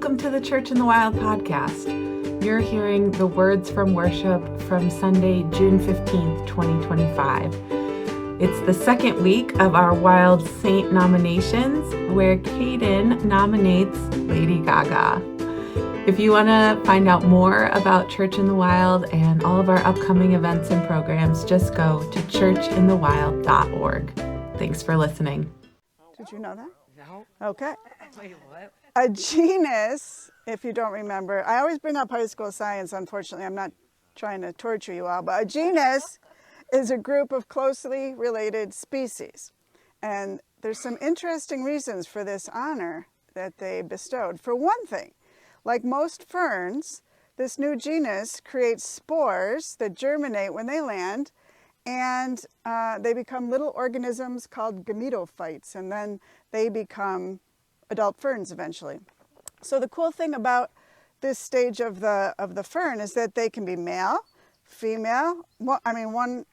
Welcome to the Church in the Wild podcast. You're hearing the words from worship from Sunday, June 15th, 2025. It's the second week of our Wild Saint nominations, where Kayden nominates Lady Gaga. If you want to find out more about Church in the Wild and all of our upcoming events and programs, just go to churchinthewild.org. Thanks for listening. Did you know that? No. Okay. Wait, what? A genus, if you don't remember, I always bring up high school science, unfortunately. I'm not trying to torture you all, but a genus is a group of closely related species. And there's some interesting reasons for this honor that they bestowed. For one thing, like most ferns, this new genus creates spores that germinate when they land, and they become little organisms called gametophytes, and then they become adult ferns eventually. So the cool thing about this stage of the fern is that they can be male, female. One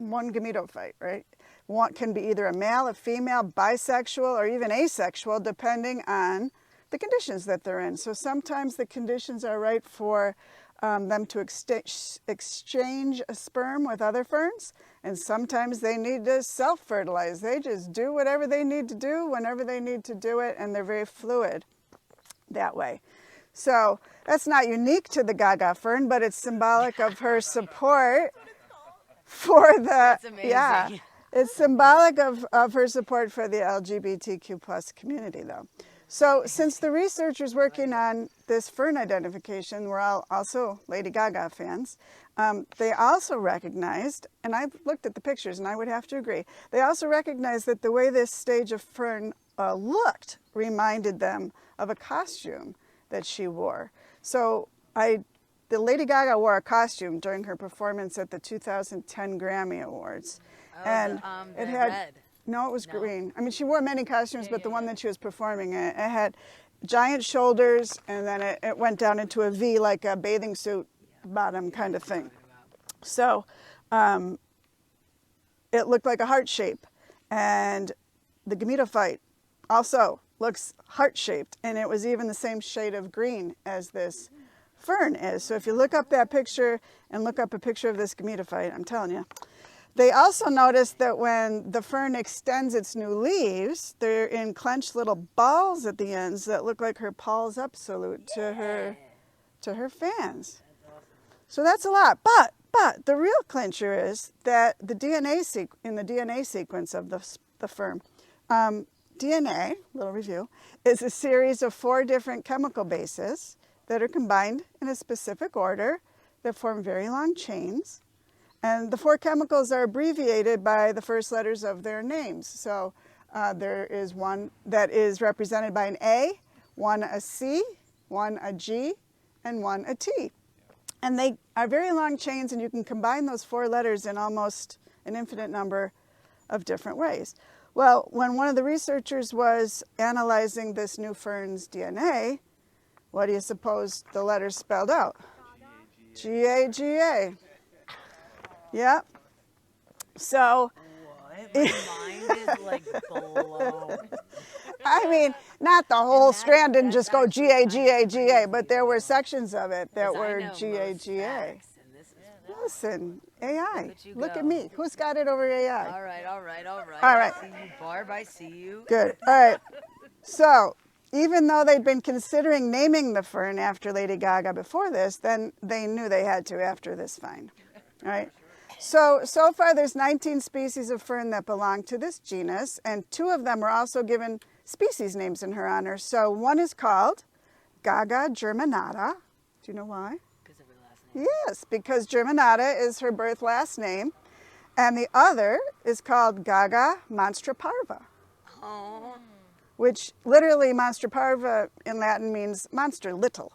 gametophyte, right? One can be either a male, a female, bisexual, or even asexual, depending on the conditions that they're in. So sometimes the conditions are right for them to exchange a sperm with other ferns, and sometimes they need to self-fertilize. They just do whatever they need to do whenever they need to do it, and they're very fluid that way. So that's not unique to the Gaga fern, but it's symbolic of her support for the, That's amazing. yeah, it's symbolic of her support for the LGBTQ plus community though. So since the researchers working on this fern identification were all also Lady Gaga fans, they also recognized, and I've looked at the pictures and I would have to agree, they also recognized that the way this stage of fern looked reminded them of a costume that she wore. So the Lady Gaga wore a costume during her performance at the 2010 Grammy Awards. Oh, and the it had red. No, it was green. I mean, she wore many costumes, but the one that she was performing in, it had giant shoulders, and then it went down into a V, like a bathing suit bottom kind of thing. So it looked like a heart shape. And the gametophyte also looks heart-shaped, and it was even the same shade of green as this fern is. So if you look up that picture and look up a picture of this gametophyte, I'm telling you. They also noticed that when the fern extends its new leaves, they're in clenched little balls at the ends that look like her Paul's Up salute to her fans. So that's a lot. But the real clincher is that the in the DNA sequence of the fern, DNA, little review, is a series of 4 different chemical bases that are combined in a specific order that form very long chains. And the 4 chemicals are abbreviated by the first letters of their names. So there is one that is represented by an A, one a C, one a G, and one a T. And they are very long chains, and you can combine those 4 letters in almost an infinite number of different ways. Well, when one of the researchers was analyzing this new fern's DNA, what do you suppose the letters spelled out? G-A-G-A. Yep. So, What? My mind is like blown. I mean, not the whole And strand didn't just go actually G-A-G-A-G-A, but there were sections of it that 'Cause I were know most G-A-G-A. facts, and this is Listen, AI, at you look go. at me. Who's got it over AI? all right. All right. I see you, Barb. I see you. Good. All right. So, even though they'd been considering naming the fern after Lady Gaga before this, then they knew they had to after this find. All right. So far there's 19 species of fern that belong to this genus, and 2 of them were also given species names in her honor. So one is called Gaga germinata. Do you know why? Because of her last name. Yes, because germinata is her birth last name. And the other is called Gaga monstroparva, Oh. which literally monstroparva in Latin means monster little.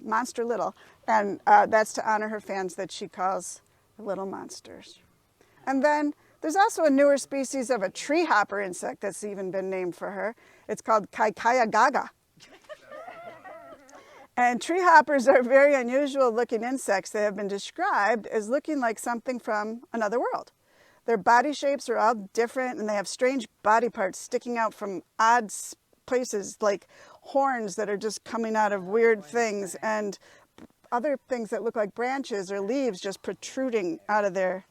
And that's to honor her fans that she calls little monsters. And then there's also a newer species of a tree hopper insect that's even been named for her. It's called Kaikaya Gaga. And tree hoppers are very unusual looking insects that have been described as looking like something from another world. Their body shapes are all different, and they have strange body parts sticking out from odd places like horns that are just coming out of weird things, and other things that look like branches or leaves just protruding out of their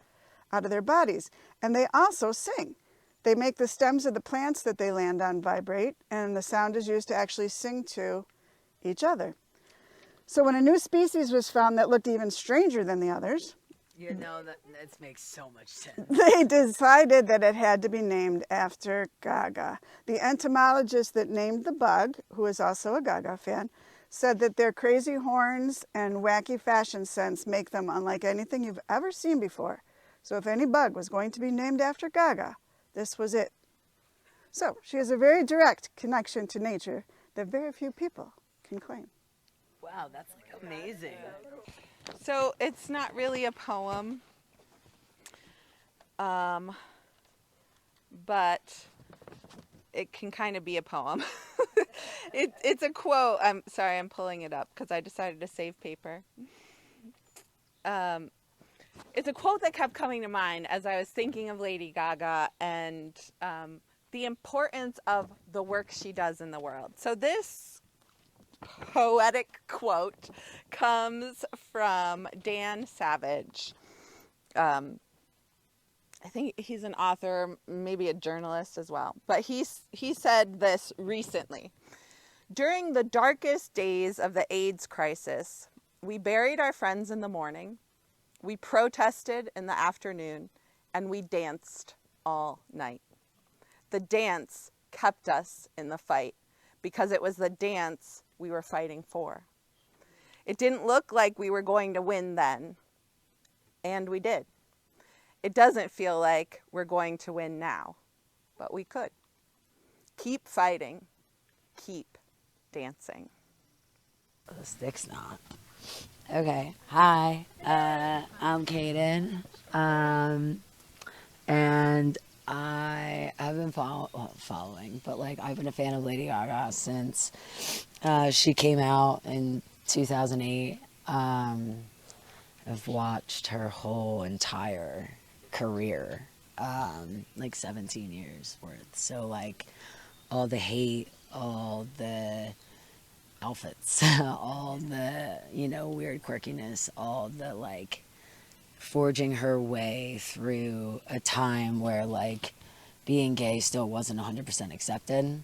bodies. And they also sing. They make the stems of the plants that they land on vibrate, and the sound is used to actually sing to each other. So when a new species was found that looked even stranger than the others, You know, that makes so much sense. they decided that it had to be named after Gaga. The entomologist that named the bug, who is also a Gaga fan, said that their crazy horns and wacky fashion sense make them unlike anything you've ever seen before. So if any bug was going to be named after Gaga, this was it. So she has a very direct connection to nature that very few people can claim. Wow, that's like amazing. So it's not really a poem, but it can kind of be a poem. It's a quote. I'm sorry, I'm pulling it up because I decided to save paper. It's a quote that kept coming to mind as I was thinking of Lady Gaga and the importance of the work she does in the world. So this poetic quote comes from Dan Savage. I think he's an author, maybe a journalist as well. But he said this recently. During the darkest days of the AIDS crisis, we buried our friends in the morning, we protested in the afternoon, and we danced all night. The dance kept us in the fight because it was the dance we were fighting for. It didn't look like we were going to win then, and we did. It doesn't feel like we're going to win now, but we could. Keep fighting. Keep dancing. The stick's not. Okay. Hi. I'm Kayden. And I have been following, but like I've been a fan of Lady Gaga since she came out in 2008. I've watched her whole entire career, like 17 years worth. So like all the hate, all the outfits, all the, weird quirkiness, all the like forging her way through a time where like being gay still wasn't 100% accepted.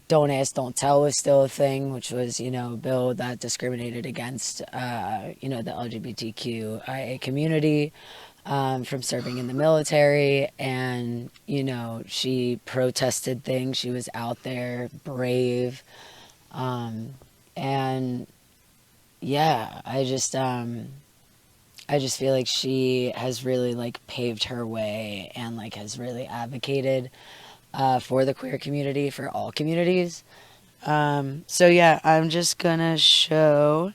Don't ask, don't tell was still a thing, which was, a bill that discriminated against, the LGBTQIA community from serving in the military. And, she protested things. She was out there, brave. And yeah, I just feel like she has really like paved her way and like has really advocated for the queer community, for all communities. So yeah, I'm just gonna show,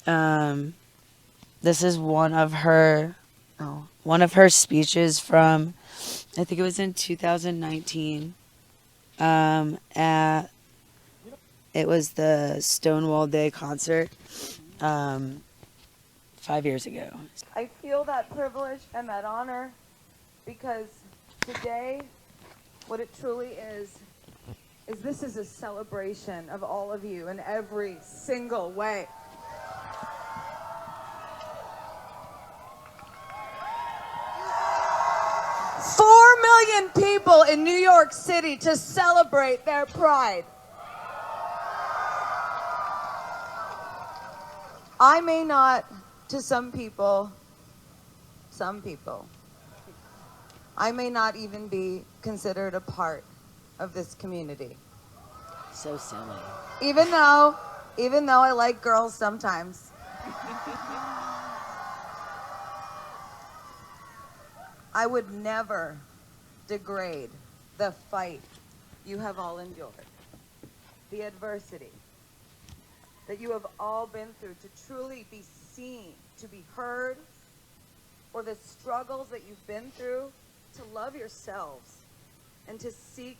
this is one of her speeches from, I think it was in 2019, it was the Stonewall Day concert, 5 years ago. I feel that privilege and that honor because today, what it truly is this is a celebration of all of you in every single way. $4 million people in New York City to celebrate their pride. I may not, to some people, I may not even be considered a part of this community. So silly. Even though I like girls sometimes. I would never degrade the fight you have all endured, the adversity that you have all been through to truly be seen, to be heard, or the struggles that you've been through to love yourselves and to seek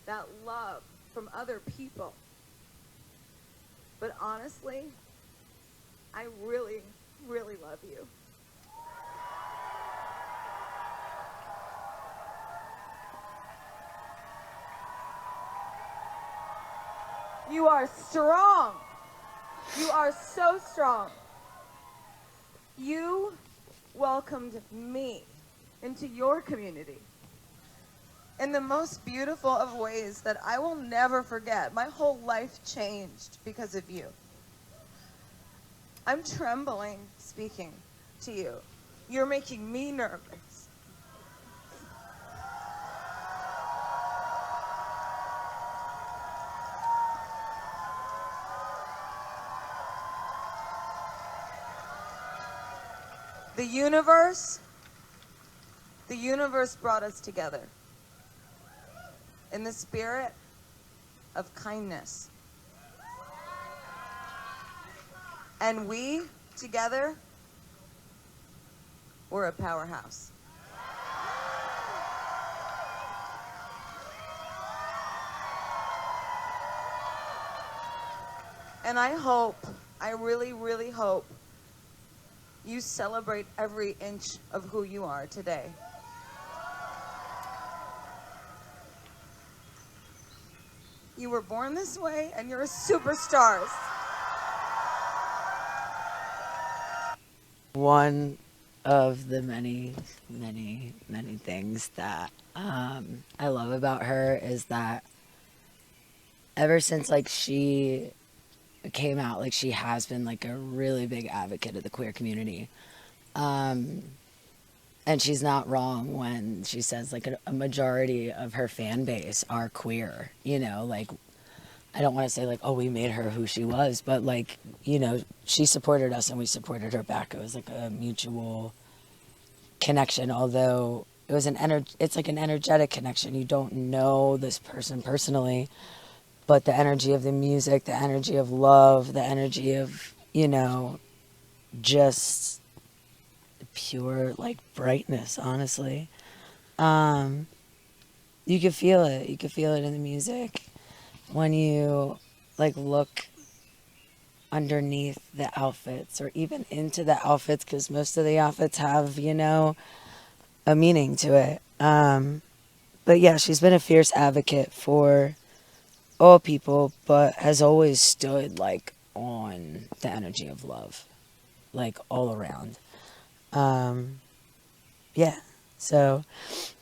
that love from other people. But honestly, I really, really love you. You are strong. You are so strong. You welcomed me into your community in the most beautiful of ways that I will never forget. My whole life changed because of you. I'm trembling speaking to you. You're making me nervous. The universe brought us together in the spirit of kindness. And we, together, we're a powerhouse. And I really, really hope you celebrate every inch of who you are today. You were born this way, and you're superstars. One of the many, many, many things that I love about her is that ever since like she came out, like she has been like a really big advocate of the queer community. And she's not wrong when she says like a majority of her fan base are queer, you know, like I don't want to say like, oh, we made her who she was, but like, you know, she supported us and we supported her back. It was like a mutual connection, although it was it's like an energetic connection. You don't know this person personally, but the energy of the music, the energy of love, the energy of, you know, just pure like brightness, honestly. You could feel it. You could feel it in the music when you like look underneath the outfits or even into the outfits, because most of the outfits have, you know, a meaning to it. But yeah, she's been a fierce advocate for all people, but has always stood like on the energy of love, like all around. Yeah, so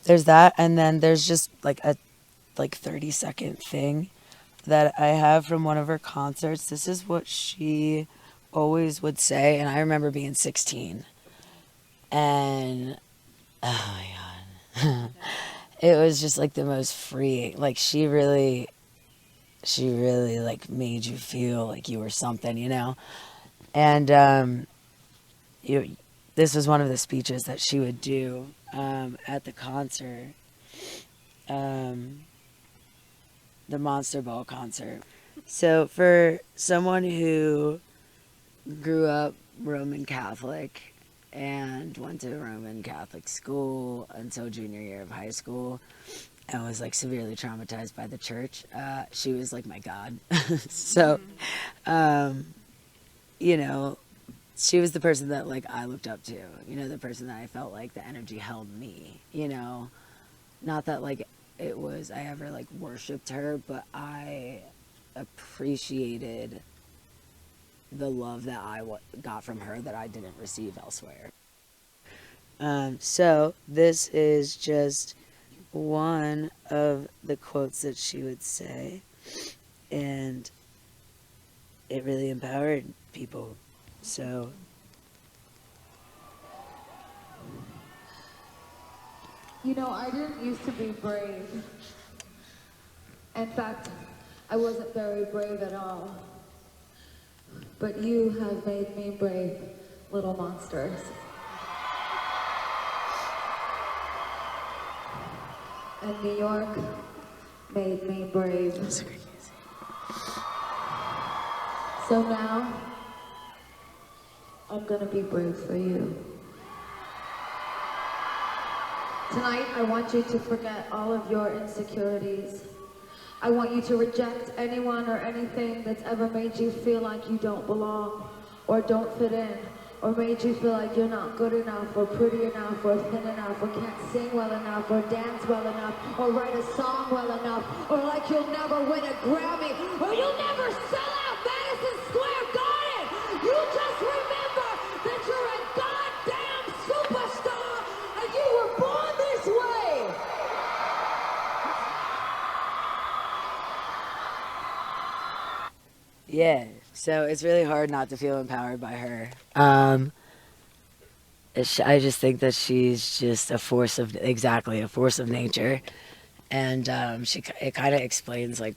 there's that, and then there's just like a 30-second thing that I have from one of her concerts. This is what she always would say, and I remember being 16, and oh my god, it was just like the most free. Like she really like made you feel like you were something, you know. And this was one of the speeches that she would do at the concert, the Monster Ball concert. So for someone who grew up Roman Catholic and went to a Roman Catholic school until junior year of high school and was like severely traumatized by the church, she was like my god. So, you know, she was the person that like I looked up to, you know, the person that I felt like the energy held me, you know, not that like it was I ever like worshipped her, but I appreciated the love that I got from her that I didn't receive elsewhere. So this is just one of the quotes that she would say, and it really empowered people. So you know, I didn't used to be brave. In fact, I wasn't very brave at all. But you have made me brave, little monsters. And New York made me brave. So now, I'm gonna be brave for you. Tonight, I want you to forget all of your insecurities. I want you to reject anyone or anything that's ever made you feel like you don't belong, or don't fit in, or made you feel like you're not good enough, or pretty enough, or thin enough, or can't sing well enough, or dance well enough, or write a song well enough, or like you'll never win a Grammy, or you'll never sell out Madison Square Garden. You just remember that you're a goddamn superstar and you were born this way. Yeah, so it's really hard not to feel empowered by her. I just think that she's just a force of nature, and it kind of explains like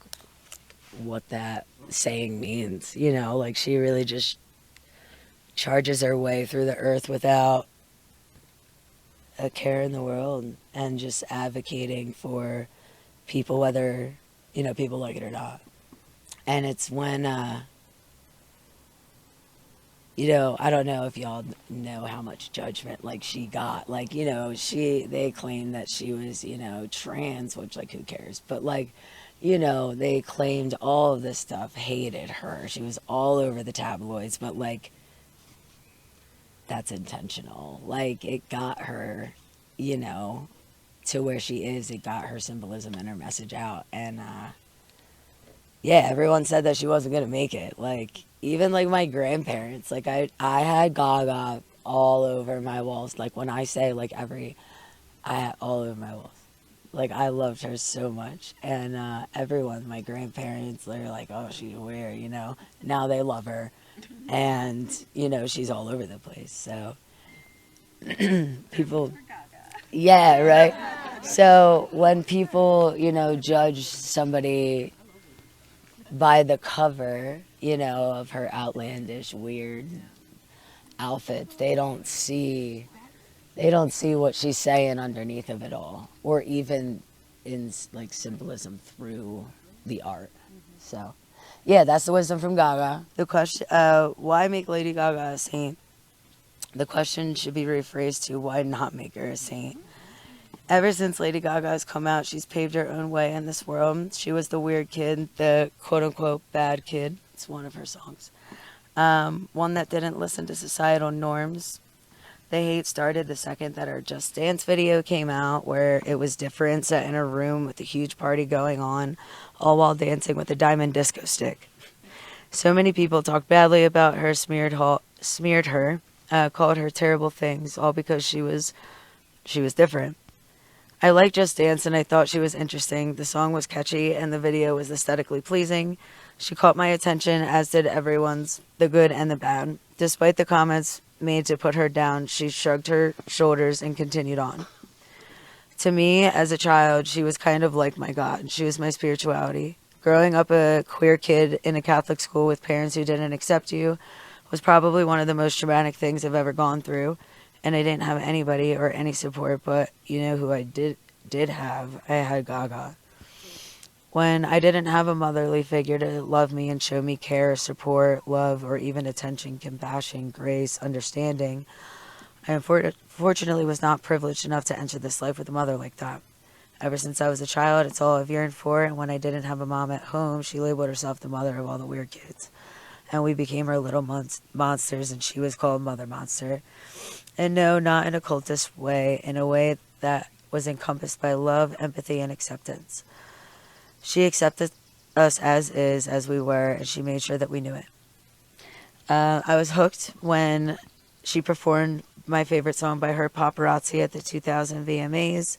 what that saying means. You know, like she really just charges her way through the earth without a care in the world, and just advocating for people, whether people like it or not. And it's when, I don't know if y'all know how much judgment, like, she got. Like, they claimed that she was, trans, which, like, who cares? But, like, they claimed all of this stuff, hated her. She was all over the tabloids, but, like, that's intentional. Like, it got her, to where she is. It got her symbolism and her message out. And, yeah, everyone said that she wasn't going to make it. Like, even, like, my grandparents, like, I had Gaga all over my walls. Like, when I say, like, I had all over my walls. Like, I loved her so much. And everyone, my grandparents, they were like, oh, she's weird, Now they love her. And, she's all over the place. So, people... Yeah, right? So, when people, judge somebody by the cover, of her outlandish, weird outfits, they don't see what she's saying underneath of it all, or even in like symbolism through the art. So, yeah, that's the wisdom from Gaga. The question, why make Lady Gaga a saint? The question should be rephrased to, why not make her a saint? Ever since Lady Gaga has come out, she's paved her own way in this world. She was the weird kid, the quote-unquote bad kid. It's one of her songs. One that didn't listen to societal norms. The hate started the second that her Just Dance video came out, where it was different, set in a room with a huge party going on, all while dancing with a diamond disco stick. So many people talked badly about her, smeared her, called her terrible things, all because she was different. I liked Just Dance, and I thought she was interesting. The song was catchy, and the video was aesthetically pleasing. She caught my attention, as did everyone's, the good and the bad. Despite the comments made to put her down, she shrugged her shoulders and continued on. To me, as a child, she was kind of like my God. She was my spirituality. Growing up a queer kid in a Catholic school with parents who didn't accept you was probably one of the most traumatic things I've ever gone through. And I didn't have anybody or any support, but who I did have? I had Gaga. When I didn't have a motherly figure to love me and show me care, support, love, or even attention, compassion, grace, understanding, I unfortunately was not privileged enough to enter this life with a mother like that. Ever since I was a child, it's all I've yearned for, and when I didn't have a mom at home, she labeled herself the mother of all the weird kids. And we became her little monsters, and she was called Mother Monster. And no, not in a cultist way, in a way that was encompassed by love, empathy, and acceptance. She accepted us as is, as we were, and she made sure that we knew it. I was hooked when she performed my favorite song by her, Paparazzi, at the 2000 VMAs.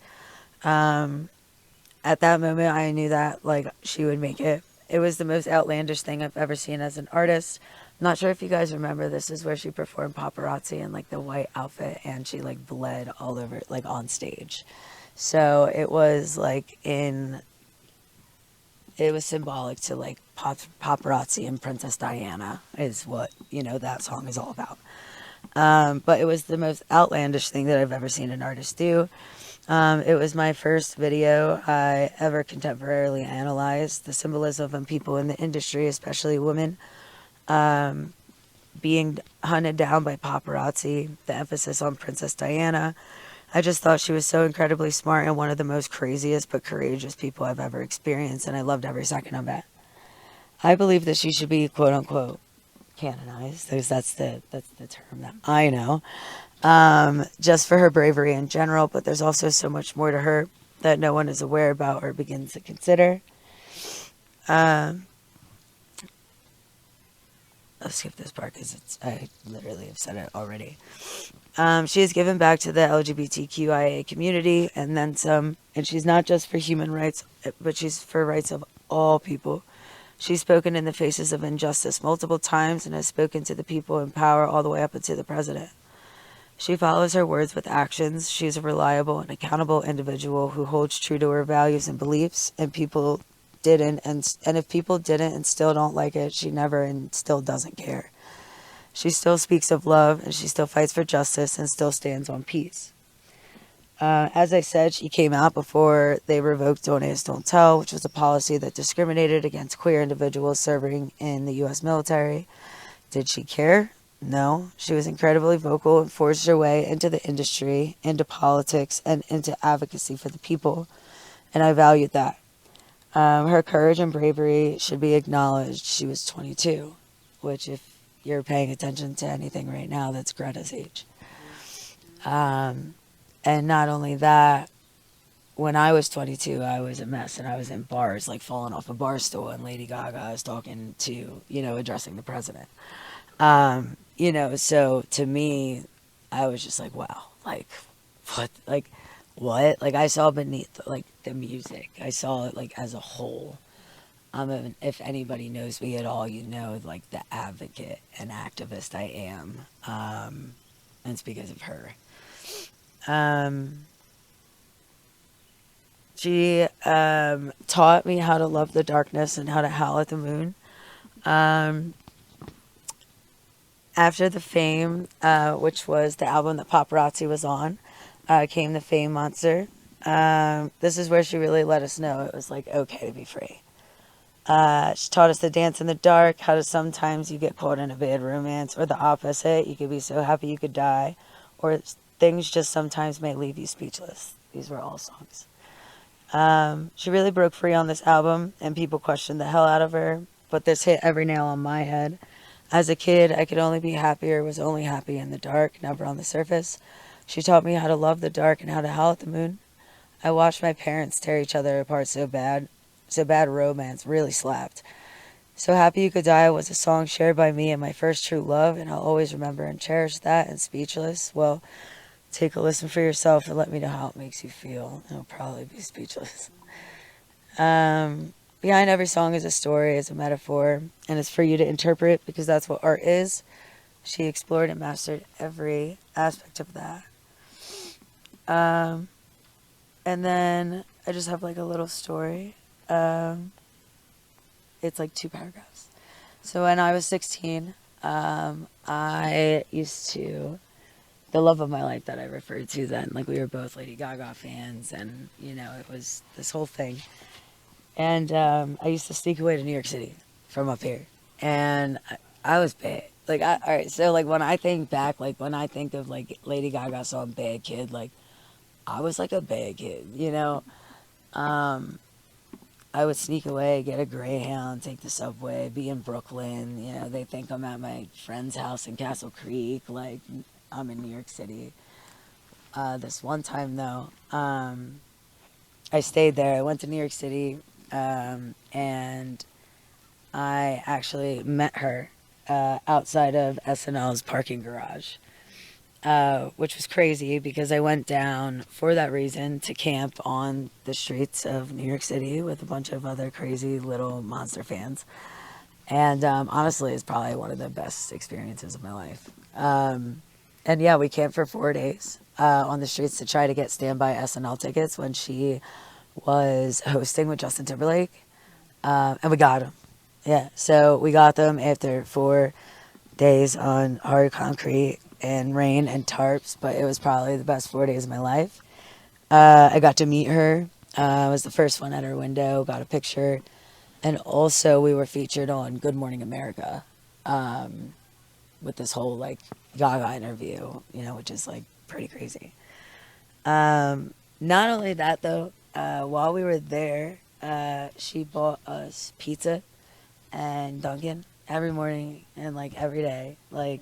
At that moment, I knew that she would make it. It was the most outlandish thing I've ever seen as an artist. I'm not sure if you guys remember, this is where she performed Paparazzi in the white outfit, and she bled all over on stage. So it was it was symbolic to paparazzi and Princess Diana is what that song is all about. But it was the most outlandish thing that I've ever seen an artist do. It was my first video I ever contemporarily analyzed. The symbolism of people in the industry, especially women, being hunted down by paparazzi, the emphasis on Princess Diana. I just thought she was so incredibly smart and one of the most craziest but courageous people I've ever experienced, and I loved every second of it. I believe that she should be, quote-unquote, canonized. That's the term that I know. Just for her bravery in general, but there's also so much more to her that no one is aware about or begins to consider. I'll skip this part because I literally have said it already. She has given back to the LGBTQIA community and then some, and she's not just for human rights, but she's for rights of all people. She's spoken in the faces of injustice multiple times and has spoken to the people in power all the way up into the president. She follows her words with actions. She's a reliable and accountable individual who holds true to her values and beliefs, and people didn't, and if people didn't and still don't like it, she never and still doesn't care. She still speaks of love, and she still fights for justice and still stands on peace. As I said, she came out before they revoked Don't Ask, Don't Tell, which was a policy that discriminated against queer individuals serving in the U.S. military. Did she care? No. She was incredibly vocal and forged her way into the industry, into politics, and into advocacy for the people, and I valued that. Her courage and bravery should be acknowledged. She was 22, which if you're paying attention to anything right now, that's Greta's age. And not only that, when I was 22, I was a mess and I was in bars, like falling off a bar stool, and Lady Gaga is talking to, addressing the president. So to me, I was just like, wow, like, what? Like, I saw beneath, the music. I saw it, as a whole. If anybody knows me at all, the advocate and activist I am. And it's because of her. She taught me how to love the darkness and how to howl at the moon. After the Fame, which was the album that Paparazzi was on, came the Fame Monster. This is where she really let us know it was okay to be free. She taught us to dance in the dark, how to sometimes you get caught in a bad romance, or the opposite, you could be so happy you could die, or things just sometimes may leave you speechless. These were all songs. She really broke free on this album, and people questioned the hell out of her, but this hit every nail on my head. As a kid, I could only be happy or was only happy in the dark, never on the surface. She taught me how to love the dark and how to howl at the moon. I watched my parents tear each other apart so bad romance really slapped. So Happy You Could Die was a song shared by me and my first true love, and I'll always remember and cherish that. And Speechless, well, take a listen for yourself and let me know how it makes you feel. It'll probably be speechless. Behind every song is a story, is a metaphor, and it's for you to interpret because that's what art is. She explored and mastered every aspect of that. And then I just have a little story. It's 2 paragraphs. So when I was 16, I used to, the love of my life that I referred to then, we were both Lady Gaga fans, and, it was this whole thing. And I used to sneak away to New York City from up here. And I was bad. All right, so, when I think back, when I think of, Lady Gaga song Bad Kid, I was, a bad kid, I would sneak away, get a Greyhound, take the subway, be in Brooklyn. They think I'm at my friend's house in Castle Creek, I'm in New York City. This one time, though, I stayed there. I went to New York City, and I actually met her outside of SNL's parking garage, which was crazy because I went down for that reason to camp on the streets of New York City with a bunch of other crazy little monster fans. And honestly, it's probably one of the best experiences of my life. And yeah, we camped for 4 days on the streets to try to get standby SNL tickets when she was hosting with Justin Timberlake. And we got them. Yeah, so we got them after 4 days on hard concrete and rain and tarps, but it was probably the best 4 days of my life. I got to meet her. I was the first one at her window, got a picture. And also we were featured on Good Morning America with this whole Gaga interview, which is pretty crazy. Not only that though, while we were there, she bought us pizza and Dunkin', every morning and like every day. Like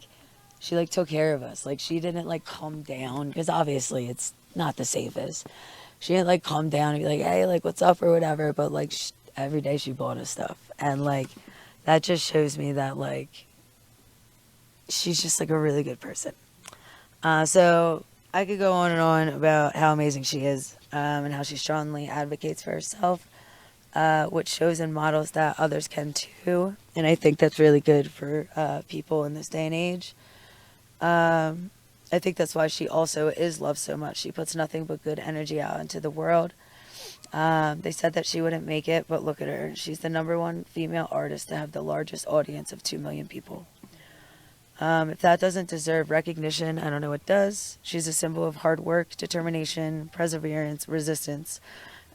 she like took care of us. Like she didn't like calm down because obviously it's not the safest. She didn't like calm down and be like, hey, like what's up or whatever. But like every day she bought us stuff, and like that just shows me that like she's just like a really good person. So I could go on and on about how amazing she is, and how she strongly advocates for herself, which shows and models that others can too. And I think that's really good for people in this day and age. I think that's why she also is loved so much. She puts nothing but good energy out into the world. They said that she wouldn't make it, but look at her. She's the #1 female artist to have the largest audience of 2 million people. If that doesn't deserve recognition, I don't know what does. She's a symbol of hard work, determination, perseverance, resistance,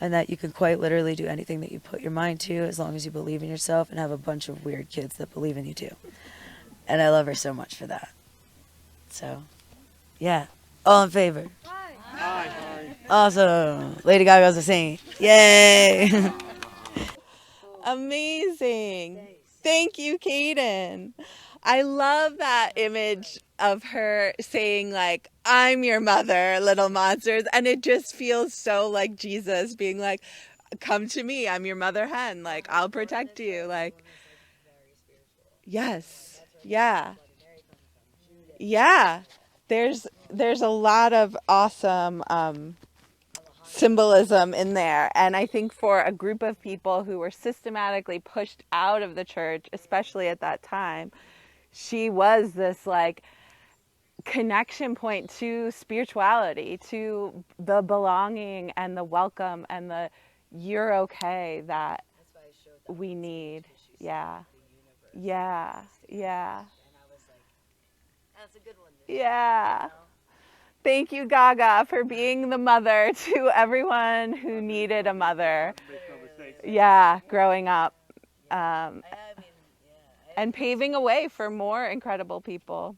and that you can quite literally do anything that you put your mind to as long as you believe in yourself and have a bunch of weird kids that believe in you too. And I love her so much for that. So, yeah. All in favor? Aye. Awesome. Lady Gaga's a saint. Yay. Amazing. Thank you, Kayden. I love that image of her saying like, I'm your mother, little monsters. And it just feels so like Jesus being like, come to me. I'm your mother hen. Like, I'll protect you. Like, yes. Yeah. Yeah. There's a lot of awesome symbolism in there. And I think for a group of people who were systematically pushed out of the church, especially at that time, she was this like connection point to spirituality, to the belonging and the welcome and the you're okay that we need. Yeah. Yeah. Yeah. That's a good one. Yeah. Thank you, Gaga, for being the mother to everyone who needed a mother. Yeah, growing up. And paving a way for more incredible people.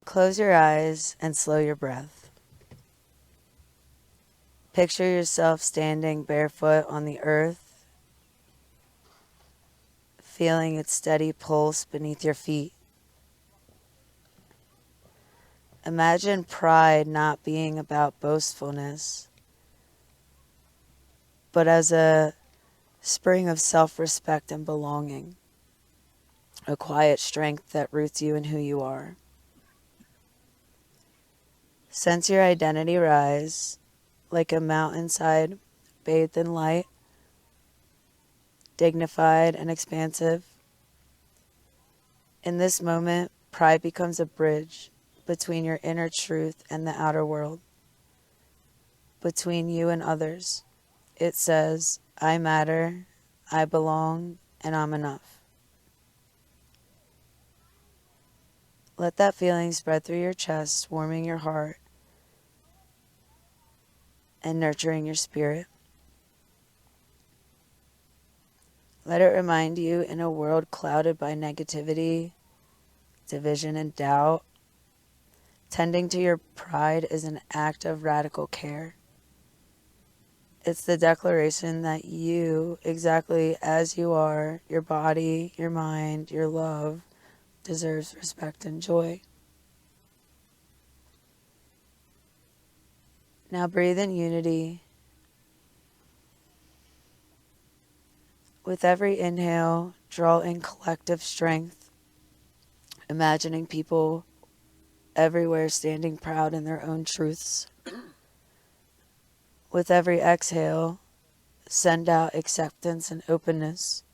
Close your eyes and slow your breath. Picture yourself standing barefoot on the earth, feeling its steady pulse beneath your feet. Imagine pride not being about boastfulness, but as a spring of self-respect and belonging, a quiet strength that roots you in who you are. Sense your identity rise like a mountainside bathed in light, dignified and expansive. In this moment, pride becomes a bridge between your inner truth and the outer world, between you and others. It says, I matter, I belong, and I'm enough. Let that feeling spread through your chest, warming your heart and nurturing your spirit. Let it remind you, in a world clouded by negativity, division, and doubt, tending to your pride is an act of radical care. It's the declaration that you, exactly as you are, your body, your mind, your love, deserves respect and joy. Now breathe in unity. With every inhale, draw in collective strength, imagining people everywhere standing proud in their own truths. With every exhale, send out acceptance and openness.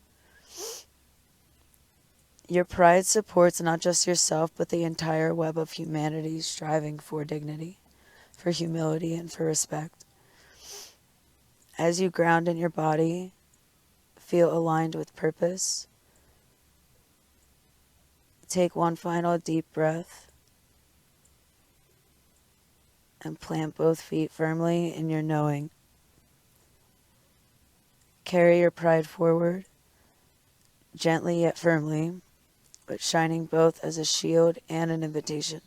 Your pride supports not just yourself, but the entire web of humanity striving for dignity, for humility, and for respect. As you ground in your body, feel aligned with purpose. Take one final deep breath and plant both feet firmly in your knowing. Carry your pride forward, gently yet firmly, but shining both as a shield and an invitation.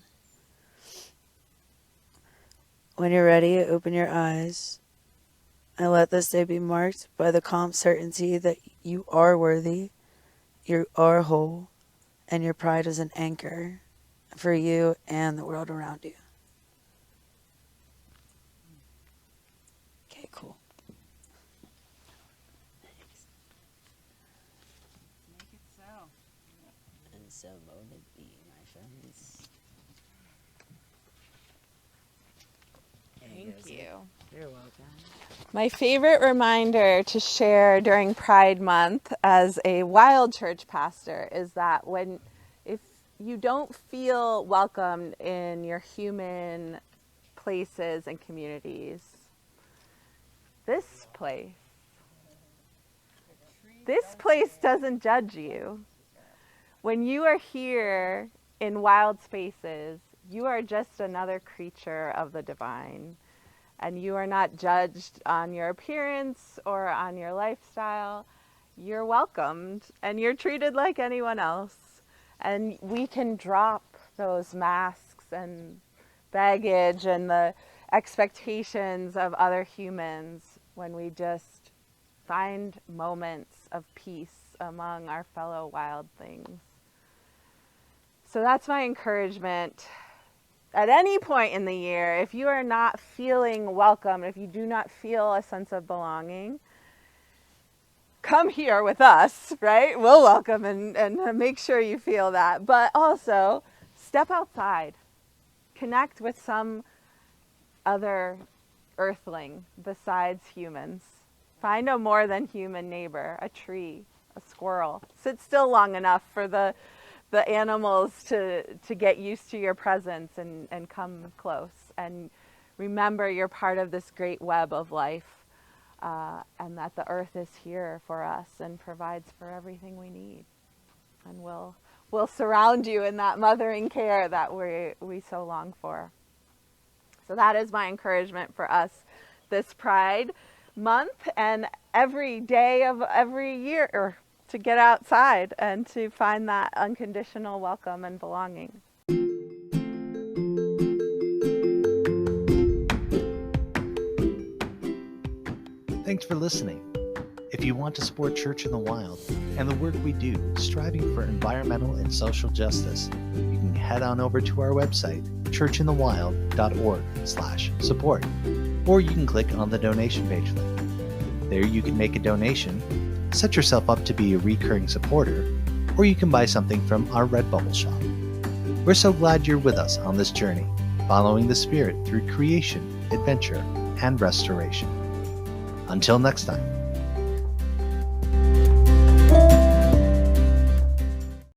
When you're ready, open your eyes and let this day be marked by the calm certainty that you are worthy, you are whole, and your pride is an anchor for you and the world around you. Okay, cool. Make it so. And so mote it be, my friends. Thank you. You're welcome. My favorite reminder to share during Pride Month as a wild church pastor is that if you don't feel welcomed in your human places and communities, this place doesn't judge you. When you are here in wild spaces, you are just another creature of the divine. And you are not judged on your appearance or on your lifestyle. You're welcomed and you're treated like anyone else. And we can drop those masks and baggage and the expectations of other humans when we just find moments of peace among our fellow wild things. So that's my encouragement. At any point in the year, if you are not feeling welcome, if you do not feel a sense of belonging, come here with us, right? We'll welcome and make sure you feel that. But also, step outside. Connect with some other earthling besides humans. Find a more than human neighbor, a tree, a squirrel. Sit still long enough for the animals to get used to your presence and come close. And remember you're part of this great web of life, and that the earth is here for us and provides for everything we need. And we'll surround you in that mothering care that we so long for. So that is my encouragement for us this Pride Month and every day of every year, or to get outside and to find that unconditional welcome and belonging. Thanks for listening. If you want to support Church in the Wild and the work we do striving for environmental and social justice, you can head on over to our website, churchinthewild.org/support, or you can click on the donation page link. There you can make a donation, set yourself up to be a recurring supporter, or you can buy something from our Redbubble shop. We're so glad you're with us on this journey, following the Spirit through creation, adventure, and restoration. Until next time.